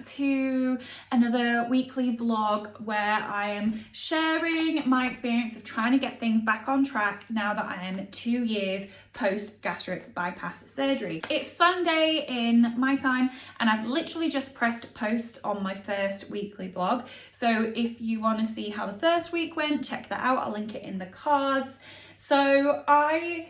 back to another weekly vlog where I am sharing my experience of trying to get things back on track now that I am 2 years post gastric bypass surgery. It's Sunday in my time and I've literally just pressed post on my first weekly vlog. So if you want to see how the first week went, check that out. I'll link it in the cards. So I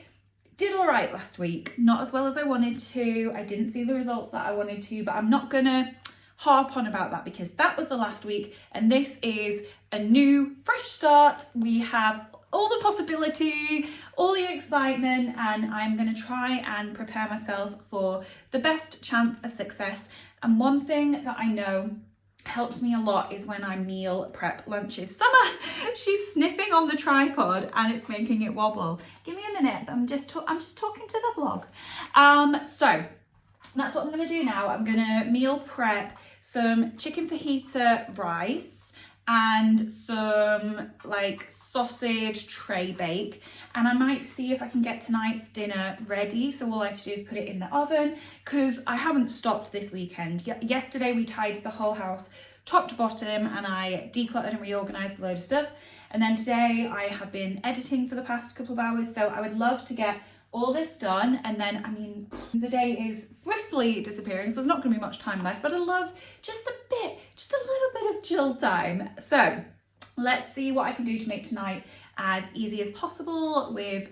did all right last week, not as well as I wanted to. I didn't see the results that I wanted to, but I'm not gonna harp on about that because that was the last week and this is a new fresh start. We have all the possibility, all the excitement, and I'm gonna try and prepare myself for the best chance of success. And one thing that I know helps me a lot is when I meal prep lunches. Summer, she's sniffing on the tripod and it's making it wobble. Give me a minute, I'm just talking to the vlog. So that's what I'm gonna do now. I'm gonna meal prep some chicken fajita rice and some like sausage tray bake, and I might see if I can get tonight's dinner ready. So all I have to do is put it in the oven because I haven't stopped this weekend. Yesterday we tidied the whole house top to bottom and I decluttered and reorganized a load of stuff, and then today I have been editing for the past couple of hours, so I would love to get all this done. And then, I mean, the day is swiftly disappearing, so there's not going to be much time left, but I love just a little bit of chill time. So let's see what I can do to make tonight as easy as possible with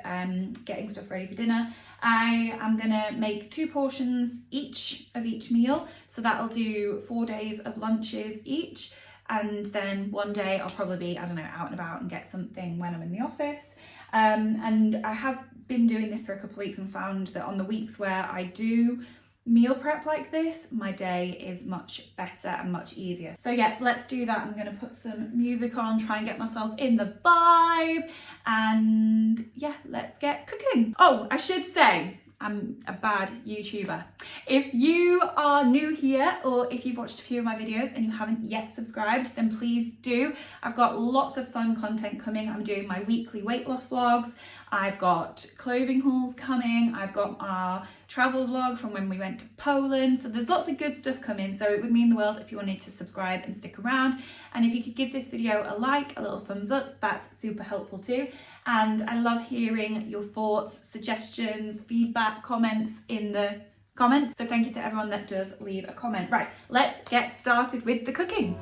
getting stuff ready for dinner. I am gonna make 2 portions each of each meal, so that'll do 4 days of lunches each, and then one day I'll probably be, I don't know, out and about and get something when I'm in the office. And I have been doing this for a couple of weeks and found that on the weeks where I do meal prep like this, my day is much better and much easier. So yeah, let's do that. I'm gonna put some music on, try and get myself in the vibe, and yeah, let's get cooking. Oh, I should say, I'm a bad YouTuber. If you are new here or if you've watched a few of my videos and you haven't yet subscribed, then please do. I've got lots of fun content coming. I'm doing my weekly weight loss vlogs. I've got clothing hauls coming. I've got our travel vlog from when we went to Poland. So there's lots of good stuff coming. So it would mean the world if you wanted to subscribe and stick around. And if you could give this video a like, a little thumbs up, that's super helpful too. And I love hearing your thoughts, suggestions, feedback, comments in the comments. So thank you to everyone that does leave a comment. Right, let's get started with the cooking.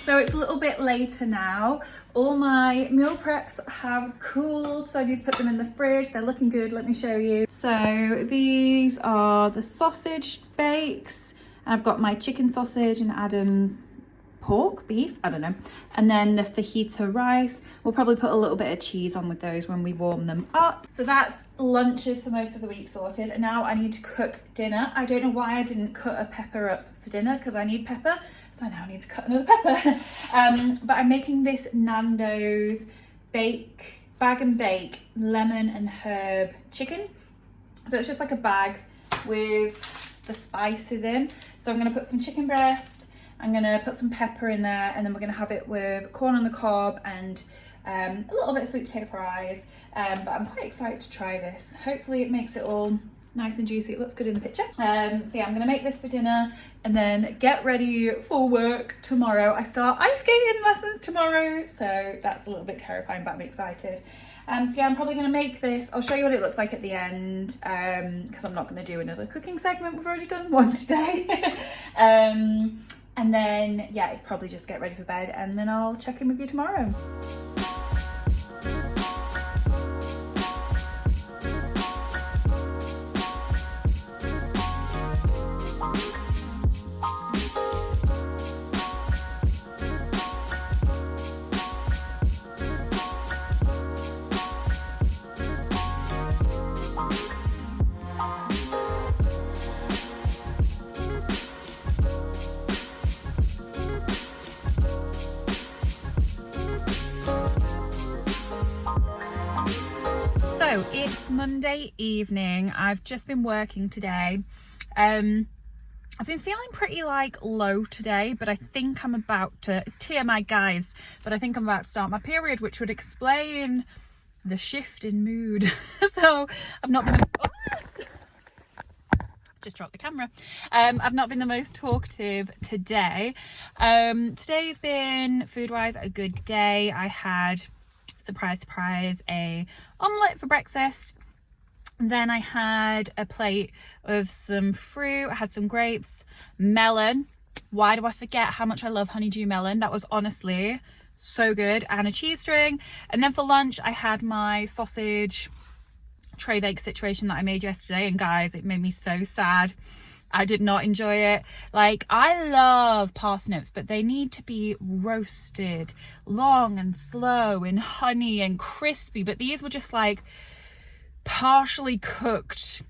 So it's a little bit later now. All my meal preps have cooled, so I need to put them in the fridge. They're looking good, let me show you. So these are the sausage bakes. I've got my chicken sausage and Adam's pork, beef, I don't know. And then the fajita rice. We'll probably put a little bit of cheese on with those when we warm them up. So that's lunches for most of the week sorted. And now I need to cook dinner. I don't know why I didn't cut a pepper up for dinner because I need pepper. So I now need to cut another pepper. But I'm making this Nando's bag and bake lemon and herb chicken. So it's just like a bag with the spices in. So I'm gonna put some chicken breast, I'm gonna put some pepper in there, and then we're gonna have it with corn on the cob and a little bit of sweet potato fries, but I'm quite excited to try this. Hopefully it makes it all nice and juicy. It looks good in the picture. So yeah, I'm gonna make this for dinner and then get ready for work tomorrow. I start ice skating lessons tomorrow, so that's a little bit terrifying, but I'm excited. So yeah, I'm probably gonna make this. I'll show you what it looks like at the end, because I'm not gonna do another cooking segment. We've already done one today. And then yeah, it's probably just get ready for bed, and then I'll check in with you tomorrow. So it's Monday evening. I've just been working today. I've been feeling pretty like low today, but I think I'm about to, it's TMI guys, but I think I'm about to start my period, which would explain the shift in mood. So I've not been, just dropped the camera. I've not been the most talkative today. Today's been food-wise a good day. I had, surprise, a omelette for breakfast. Then I had a plate of some fruit. I had some grapes, melon. Why do I forget how much I love honeydew melon? That was honestly so good. And a cheese string. And then for lunch, I had my sausage tray bake situation that I made yesterday. And guys, it made me so sad. I did not enjoy it. Like, I love parsnips, but they need to be roasted long and slow in honey and crispy. But these were just like partially cooked,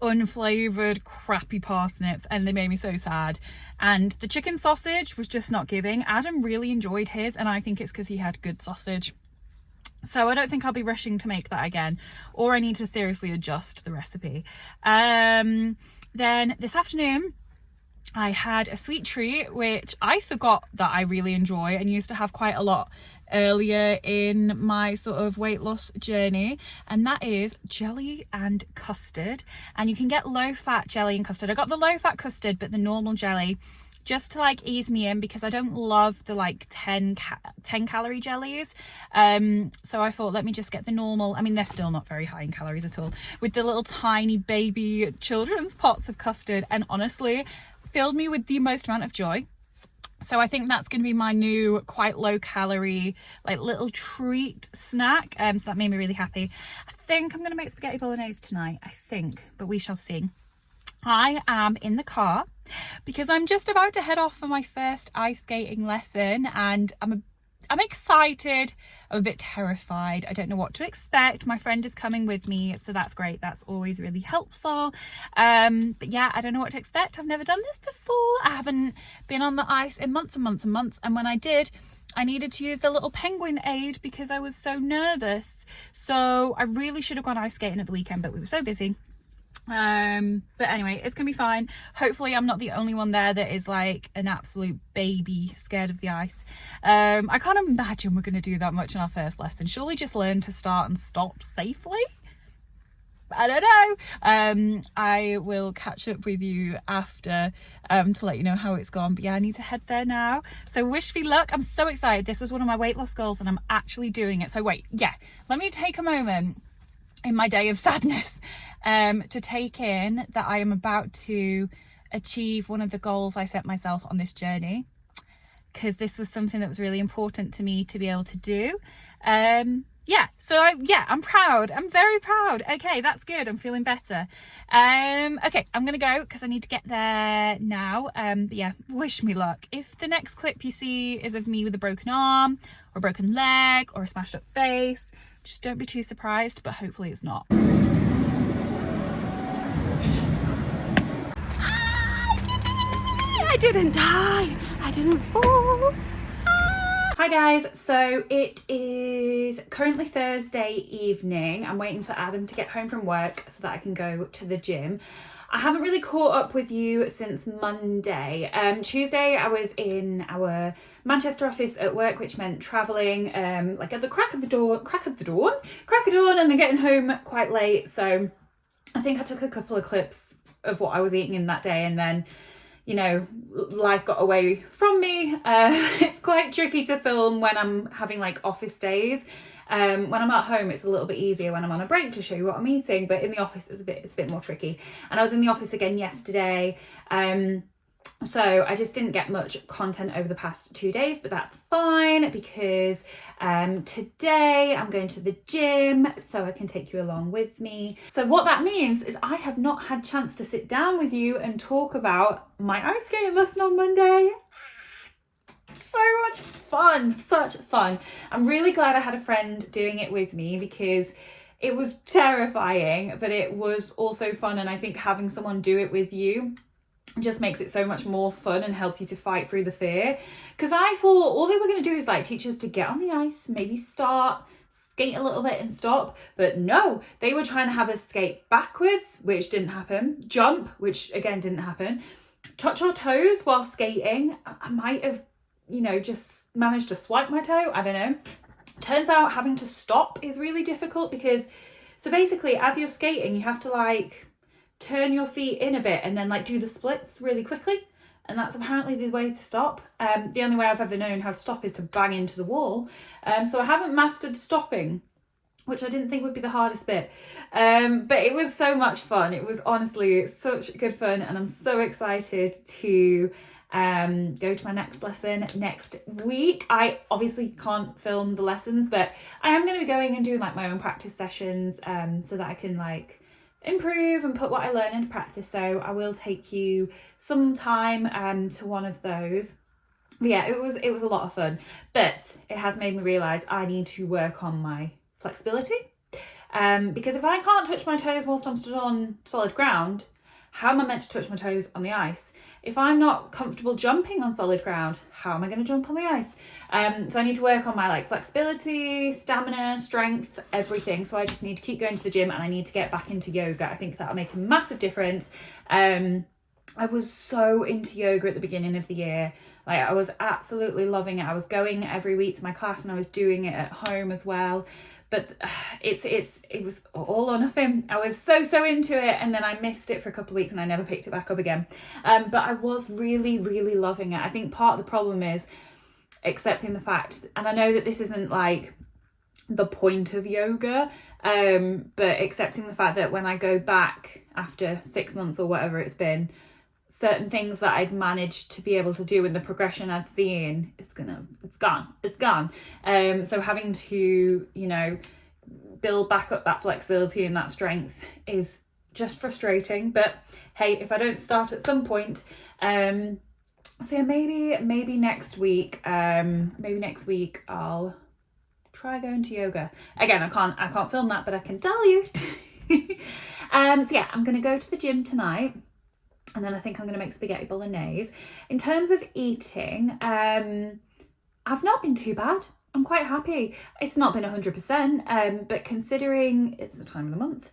unflavored, crappy parsnips, and they made me so sad. And the chicken sausage was just not giving. Adam really enjoyed his, and I think it's because he had good sausage. So I don't think I'll be rushing to make that again, or I need to seriously adjust the recipe. Then this afternoon, I had a sweet treat, which I forgot that I really enjoy and used to have quite a lot earlier in my sort of weight loss journey, and that is jelly and custard. And you can get low-fat jelly and custard. I got the low-fat custard, but the normal jelly, just to like ease me in, because I don't love the like 10 calorie jellies. So I thought, let me just get the normal. I mean, they're still not very high in calories at all, with the little tiny baby children's pots of custard, and honestly filled me with the most amount of joy. So I think that's going to be my new quite low calorie, like little treat snack. So that made me really happy. I think I'm going to make spaghetti bolognese tonight, I think, but we shall see. I am in the car because I'm just about to head off for my first ice skating lesson, and I'm excited. I'm a bit terrified. I don't know what to expect. My friend is coming with me, so that's great. That's always really helpful. But yeah, I don't know what to expect. I've never done this before. I haven't been on the ice in months and months and months. And when I did, I needed to use the little penguin aid because I was so nervous. So I really should have gone ice skating at the weekend, but we were so busy. But anyway, it's gonna be fine. Hopefully I'm not the only one there that is like an absolute baby scared of the ice. I can't imagine we're gonna do that much in our first lesson. Surely just learn to start and stop safely. I don't know. I will catch up with you after to let you know how it's gone. But yeah, I need to head there now. So wish me luck. I'm so excited. This was one of my weight loss goals and I'm actually doing it. So wait, yeah, let me take a moment in my day of sadness to take in that I am about to achieve one of the goals I set myself on this journey, because this was something that was really important to me to be able to do. I'm proud. I'm very proud. Okay, that's good. I'm feeling better. Okay, I'm gonna go because I need to get there now. But yeah, wish me luck. If the next clip you see is of me with a broken arm or a broken leg or a smashed up face, just don't be too surprised, but hopefully it's not. I didn't die. I didn't fall. Hi guys, so it is currently Thursday evening. I'm waiting for Adam to get home from work so that I can go to the gym. I haven't really caught up with you since Monday. Tuesday I was in our Manchester office at work, which meant travelling like at the crack of dawn, and then getting home quite late. So I think I took a couple of clips of what I was eating in that day, and then, you know, life got away from me. It's quite tricky to film when I'm having like office days. When I'm at home, it's a little bit easier when I'm on a break to show you what I'm eating, but in the office it's a bit more tricky. And I was in the office again yesterday. So I just didn't get much content over the past 2 days, but that's fine because today I'm going to the gym so I can take you along with me. So what that means is I have not had chance to sit down with you and talk about my ice skating lesson on Monday. So much fun, such fun. I'm really glad I had a friend doing it with me because it was terrifying, but it was also fun. And I think having someone do it with you just makes it so much more fun and helps you to fight through the fear. Because I thought all they were going to do is like teach us to get on the ice, maybe start, skate a little bit and stop. But no, they were trying to have us skate backwards, which didn't happen. Jump, which again didn't happen. Touch our toes while skating. I might have, you know, just managed to swipe my toe. I don't know. Turns out having to stop is really difficult because, so basically as you're skating, you have to like turn your feet in a bit and then like do the splits really quickly. And that's apparently the way to stop. The only way I've ever known how to stop is to bang into the wall. So I haven't mastered stopping, which I didn't think would be the hardest bit. But it was so much fun. It was honestly such good fun. And I'm so excited to go to my next lesson next week. I obviously can't film the lessons, but I am going to be going and doing like my own practice sessions so that I can like improve and put what I learn into practice. So I will take you some time to one of those. But yeah, it was a lot of fun, but it has made me realise I need to work on my flexibility, because if I can't touch my toes whilst I'm stood on solid ground, how am I meant to touch my toes on the ice? If I'm not comfortable jumping on solid ground, how am I going to jump on the ice? So I need to work on my like flexibility, stamina, strength, everything. So I just need to keep going to the gym and I need to get back into yoga. I think that'll make a massive difference. I was so into yoga at the beginning of the year. Like I was absolutely loving it. I was going every week to my class and I was doing it at home as well. But it was all or nothing. I was so into it, and then I missed it for a couple of weeks and I never picked it back up again. But I was really loving it. I think part of the problem is accepting the fact, and I know that this isn't like the point of yoga, but accepting the fact that when I go back after 6 months or whatever it's been, certain things that I'd managed to be able to do and the progression I'd seen, it's gone. So having to, you know, build back up that flexibility and that strength is just frustrating. But hey, if I don't start at some point, so yeah, maybe next week, I'll try going to yoga. Again, I can't film that, but I can tell you. So yeah, I'm gonna go to the gym tonight. And then I think I'm going to make spaghetti bolognese. In terms of eating, I've not been too bad. I'm quite happy. It's not been 100%, but considering it's the time of the month,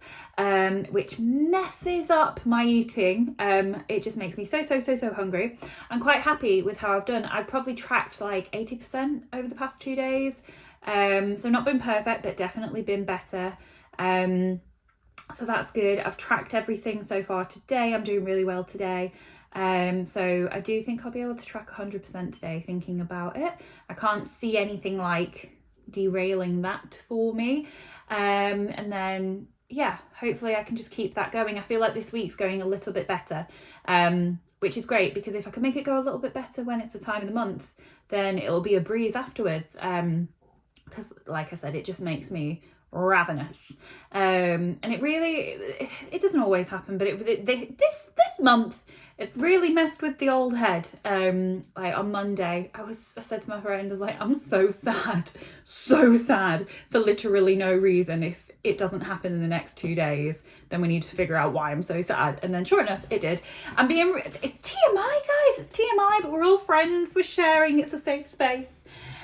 which messes up my eating, it just makes me so hungry. I'm quite happy with how I've done. I've probably tracked like 80% over the past 2 days. So not been perfect, but definitely been better. So that's good. I've tracked everything so far today. I'm doing really well today. So I do think I'll be able to track 100% today, thinking about it. I can't see anything like derailing that for me. And then, yeah, hopefully I can just keep that going. I feel like this week's going a little bit better, which is great because if I can make it go a little bit better when it's the time of the month, then it'll be a breeze afterwards. Because like I said, it just makes me ravenous, and it doesn't always happen, but this month it's really messed with the old head. Like on Monday I said to my friend, I was like, I'm so sad for literally no reason. If it doesn't happen in the next 2 days, then we need to figure out why I'm so sad. And then sure enough it did. It's TMI, guys, it's TMI, but we're all friends, we're sharing, it's a safe space.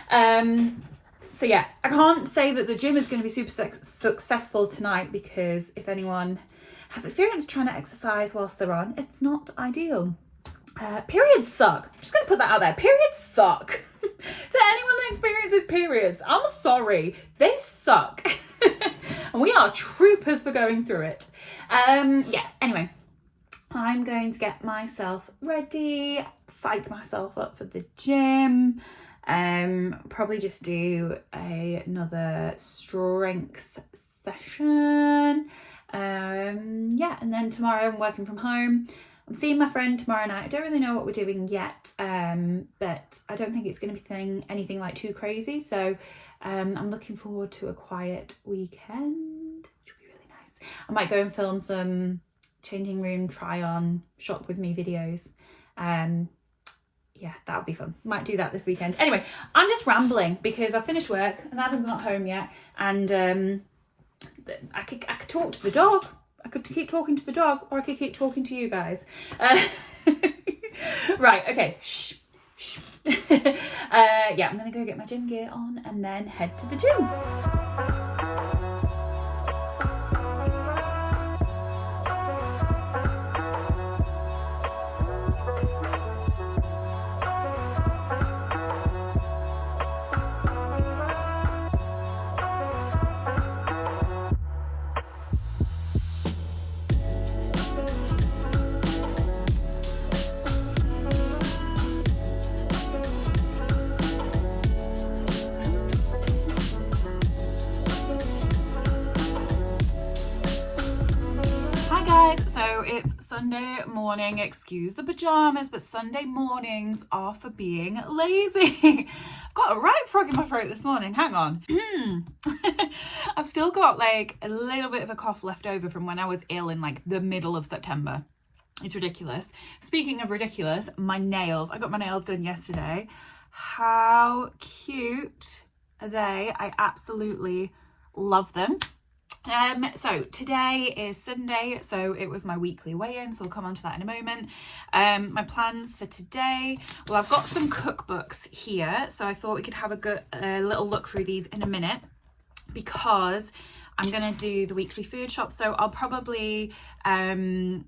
So yeah, I can't say that the gym is going to be super successful tonight, because if anyone has experience trying to exercise whilst they're on, it's not ideal. Periods suck. I'm just going to put that out there. Periods suck. To anyone that experiences periods, I'm sorry. They suck. And we are troopers for going through it. Yeah, anyway. I'm going to get myself ready, psych myself up for the gym. Probably just do another strength session. Yeah, and then tomorrow I'm working from home. I'm seeing my friend tomorrow night. I don't really know what we're doing yet, but I don't think it's going to be anything like too crazy. So I'm looking forward to a quiet weekend, which will be really nice. I might go and film some changing room try on shop with me videos. Yeah, that'll be fun. Might do that this weekend. Anyway, I'm just rambling because I finished work and Adam's not home yet, and I could talk to the dog. I could keep talking to the dog, or I could keep talking to you guys. Right, okay, shh. Yeah, I'm gonna go get my gym gear on and then head to the gym. So it's Sunday morning, excuse the pajamas, but Sunday mornings are for being lazy. I've got a right frog in my throat this morning, hang on. I've still got like a little bit of a cough left over from when I was ill in like the middle of September. It's ridiculous. Speaking of ridiculous, my nails. I got my nails done yesterday. How cute are they? I absolutely love them. So today is Sunday, so it was my weekly weigh-in, so we'll come on to that in a moment. My plans for today, well, I've got some cookbooks here, so I thought we could have a little look through these in a minute, because I'm going to do the weekly food shop. So I'll probably end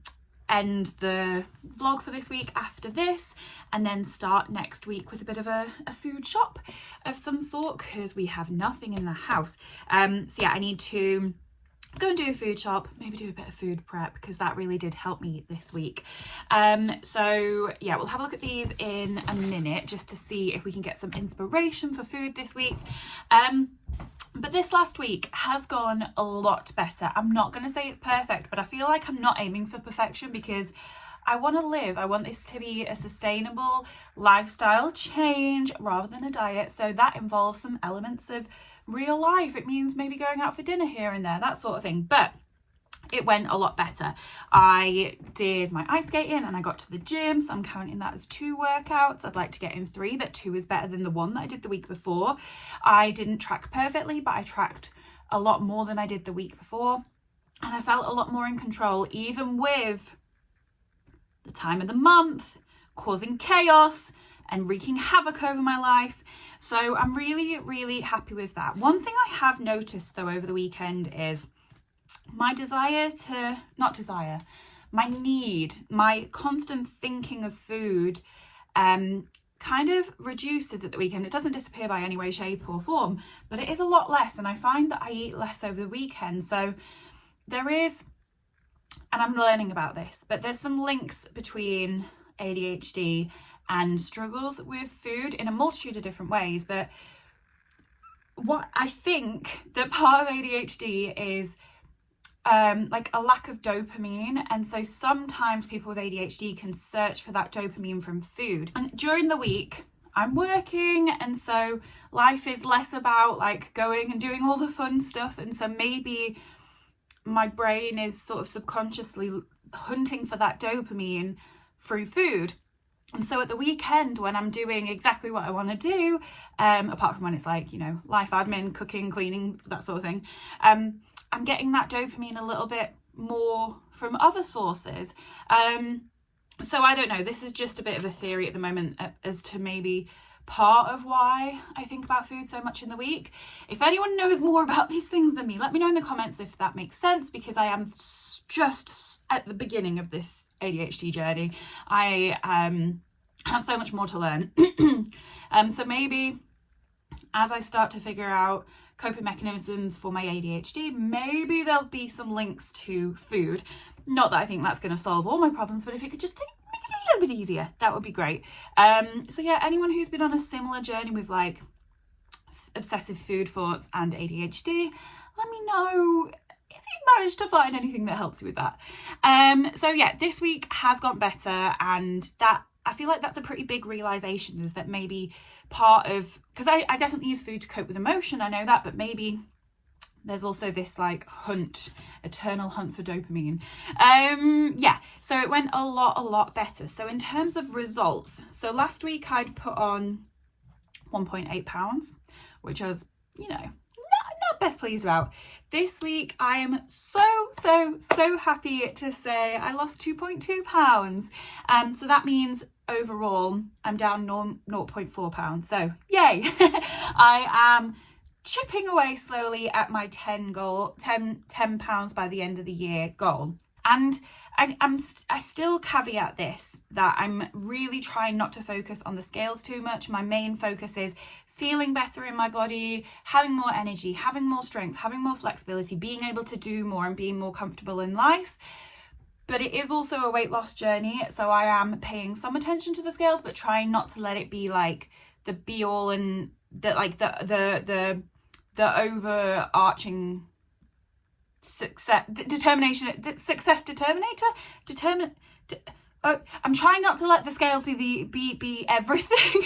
the vlog for this week after this, and then start next week with a bit of a food shop of some sort, because we have nothing in the house. So yeah, I need to go and do a food shop, maybe do a bit of food prep, because that really did help me this week. So yeah, we'll have a look at these in a minute just to see if we can get some inspiration for food this week. But this last week has gone a lot better. I'm not going to say it's perfect, but I feel like I'm not aiming for perfection, because I want to live. I want this to be a sustainable lifestyle change rather than a diet. So that involves some elements of real life. It means maybe going out for dinner here and there, that sort of thing. But it went a lot better. I did my ice skating and I got to the gym, so I'm counting that as 2 workouts. I'd like to get in 3, but 2 is better than the 1 that I did the week before. I didn't track perfectly, but I tracked a lot more than I did the week before, and I felt a lot more in control, even with the time of the month causing chaos and wreaking havoc over my life. So I'm really, really happy with that. One thing I have noticed though over the weekend is my my constant thinking of food kind of reduces at the weekend. It doesn't disappear by any way, shape or form, but it is a lot less, and I find that I eat less over the weekend. So there is, and I'm learning about this, but there's some links between ADHD and struggles with food in a multitude of different ways. But what I think that part of ADHD is like a lack of dopamine, and so sometimes people with ADHD can search for that dopamine from food. And during the week I'm working, and so life is less about like going and doing all the fun stuff, and so maybe my brain is sort of subconsciously hunting for that dopamine through food. And so at the weekend, when I'm doing exactly what I want to do, apart from when it's like, you know, life admin, cooking, cleaning, that sort of thing, I'm getting that dopamine a little bit more from other sources. So I don't know, this is just a bit of a theory at the moment as to maybe part of why I think about food so much in the week. If anyone knows more about these things than me, let me know in the comments if that makes sense, because I am just at the beginning of this ADHD journey. I have so much more to learn. So maybe as I start to figure out coping mechanisms for my ADHD, maybe there'll be some links to food. Not that I think that's going to solve all my problems, but if it could just make it a little bit easier, that would be great. So yeah, anyone who's been on a similar journey with like obsessive food thoughts and ADHD, let me know if you've managed to find anything that helps you with that. So yeah, this week has gone better, and that I feel like that's a pretty big realization, is that maybe part of, because I definitely use food to cope with emotion, I know that, but maybe there's also this like eternal hunt for dopamine. Yeah, so it went a lot better. So in terms of results, so last week I'd put on 1.8 pounds, which I was, you know, not best pleased about. This week I am so happy to say I lost 2.2 pounds. So that means overall I'm down 0.4 pounds. So yay. I am chipping away slowly at my 10 pounds by the end of the year goal. And I still caveat this, that I'm really trying not to focus on the scales too much. My main focus is feeling better in my body, having more energy, having more strength, having more flexibility, being able to do more and being more comfortable in life. But it is also a weight loss journey, so I am paying some attention to the scales, but trying not to let it be like the be all and the like the overarching success determinator. I'm trying not to let the scales be everything.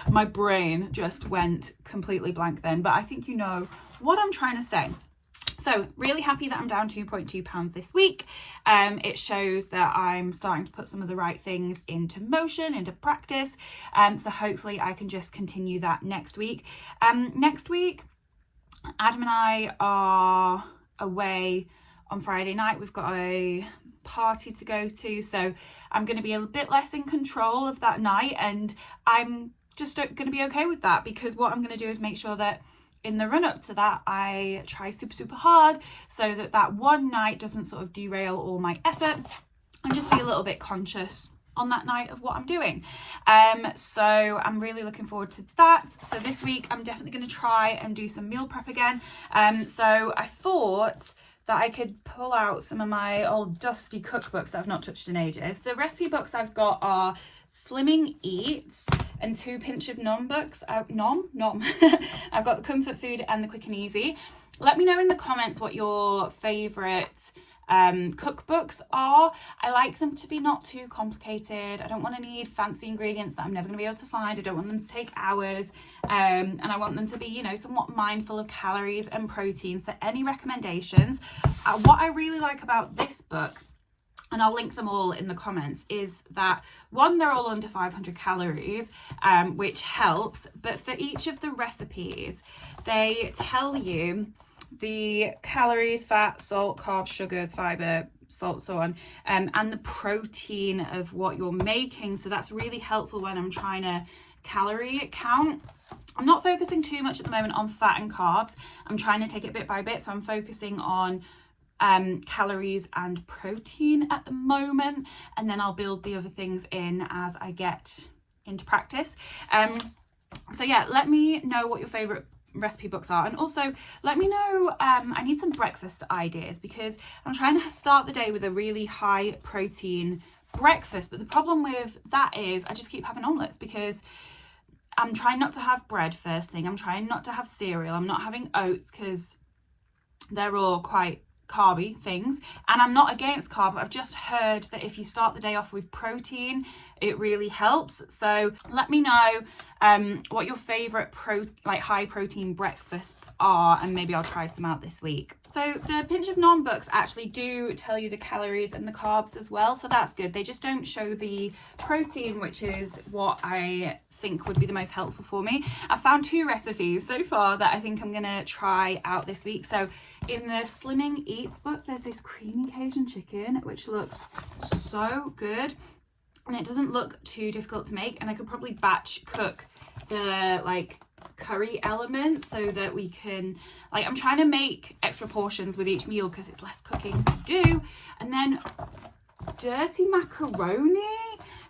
My brain just went completely blank then, but I think you know what I'm trying to say. So really happy that I'm down 2.2 pounds this week. It shows that I'm starting to put some of the right things into motion, into practice. So hopefully I can just continue that next week. Next week, Adam and I are away on Friday night. We've got a party to go to, so I'm going to be a bit less in control of that night, and I'm just going to be okay with that, because what I'm going to do is make sure that in the run up to that I try super hard, so that that one night doesn't sort of derail all my effort, and just be a little bit conscious on that night of what I'm doing. So I'm really looking forward to that. So this week I'm definitely going to try and do some meal prep again. So I thought that I could pull out some of my old dusty cookbooks that I've not touched in ages. The recipe books I've got are Slimming Eats and 2 Pinch of Nom books. Nom. I've got the Comfort Food and the Quick and Easy. Let me know in the comments what your favourite cookbooks are. I like them to be not too complicated. I don't want to need fancy ingredients that I'm never going to be able to find. I don't want them to take hours, and I want them to be, you know, somewhat mindful of calories and protein. So any recommendations? What I really like about this book, and I'll link them all in the comments, is that one, they're all under 500 calories, which helps, but for each of the recipes they tell you the calories, fat, salt, carbs, sugars, fiber, salt, so on, and the protein of what you're making. So that's really helpful when I'm trying to calorie count. I'm not focusing too much at the moment on fat and carbs. I'm trying to take it bit by bit, so I'm focusing on calories and protein at the moment, and then I'll build the other things in as I get into practice. So yeah, let me know what your favorite recipe books are, and also let me know, I need some breakfast ideas, because I'm trying to start the day with a really high protein breakfast, but the problem with that is I just keep having omelets, because I'm trying not to have bread first thing, I'm trying not to have cereal, I'm not having oats because they're all quite carby things, and I'm not against carbs. I've just heard that if you start the day off with protein, it really helps. So let me know what your favorite high protein breakfasts are, and maybe I'll try some out this week. So the Pinch of Nom books actually do tell you the calories and the carbs as well, so that's good. They just don't show the protein, which is what I think would be the most helpful for me. I found 2 recipes so far that I think I'm gonna try out this week. So in the Slimming Eats book, there's this creamy Cajun chicken, which looks so good. and it doesn't look too difficult to make, and I could probably batch cook the like curry element so that we can, like, I'm trying to make extra portions with each meal because it's less cooking to do. And then dirty macaroni.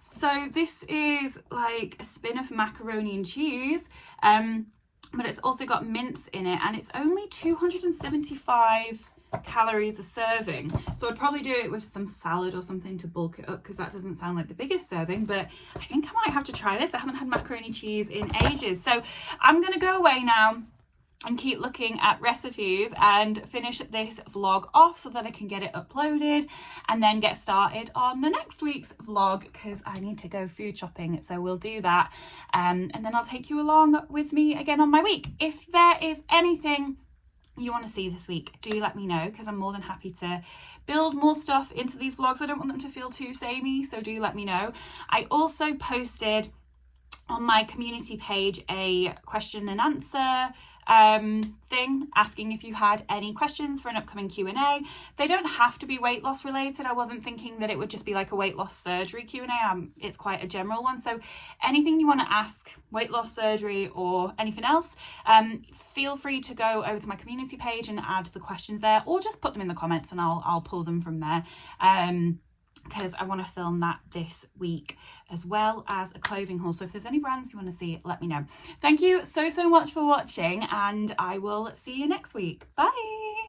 So this is like a spin of macaroni and cheese, but it's also got mince in it, and it's only 275 calories a serving. So I'd probably do it with some salad or something to bulk it up, because that doesn't sound like the biggest serving, but I think I might have to try this. I haven't had macaroni cheese in ages. So I'm gonna go away now and keep looking at recipes and finish this vlog off so that I can get it uploaded and then get started on the next week's vlog, because I need to go food shopping. So we'll do that, and then I'll take you along with me again on my week. If there is anything you want to see this week, do let me know, because I'm more than happy to build more stuff into these vlogs. I don't want them to feel too samey, so do let me know. I also posted on my community page a question and answer thing, asking if you had any questions for an upcoming Q&A. They don't have to be weight loss related. I wasn't thinking that it would just be like a weight loss surgery Q&A. It's quite a general one, so anything you want to ask, weight loss, surgery, or anything else, feel free to go over to my community page and add the questions there, or just put them in the comments and I'll pull them from there, because I want to film that this week, as well as a clothing haul. So if there's any brands you want to see, let me know. Thank you so much for watching, and I will see you next week. Bye.